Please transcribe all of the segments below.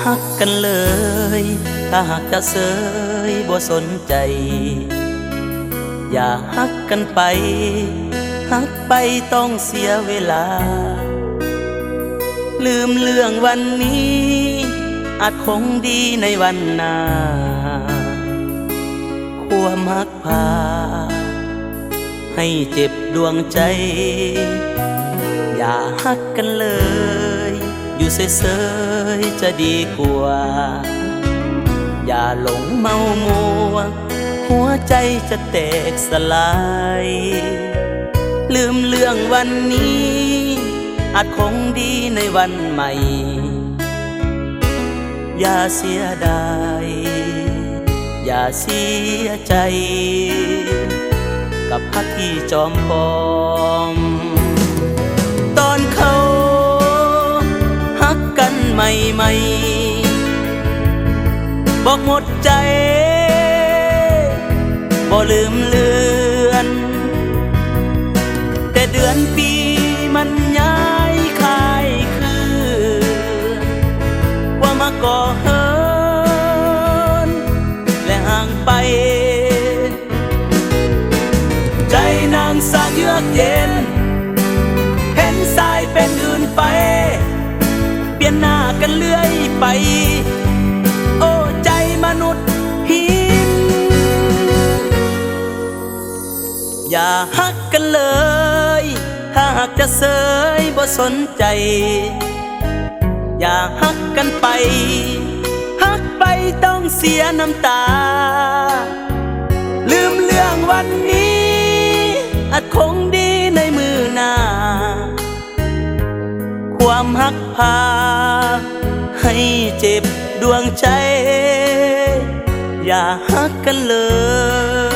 ฮักกันเลยถ้าหากจะเสยบ่สนใจอย่าฮักกันไปฮักไปต้องเสียเวลาลืมเรื่องวันนี้อาจคงดีในวันหน้าความฮักพาให้เจ็บดวงใจอย่าฮักกันเลยอยู่เฉยๆจะดีกว่าอย่าหลงเมามัวหัวใจจะแตกสลายลืมเรื่องวันนี้อาจคงดีในวันใหม่อย่าเสียดายอย่าเสียใจกับฮักที่จอมปลอมตอนเขาฮักกันใหม่ๆบอกหมดใจบ่ลืมเลือนแต่เดือนปีมันย้ายค่ายคือว่ามาก่อเฮินและห่างไปใจนางสางเยือกเย็นเห็นสายเป็นอื่นไปเปลี่ยนหน้ากันเรื่อยไปโอ้ใจมนุษย์หินอย่าฮักกันเลยถ้าหากจะเสยบ่สนใจอย่าฮักกันไปฮักไปต้องเสียน้ำตาลืมเรื่องวันนี้อาจคงดีในมือหน้าความฮักพาให้เจ็บดวงใจอย่าฮักกันเลย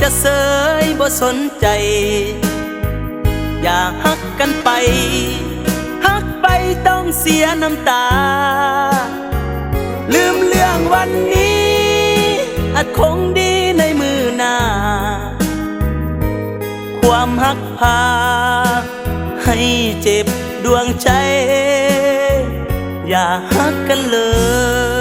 จะเสยบ่สนใจอย่าฮักกันไปฮักไปต้องเสียน้ำตาลืมเรื่องวันนี้อาจคงดีในมือหน้าความฮักพาให้เจ็บดวงใจอย่าฮักกันเลย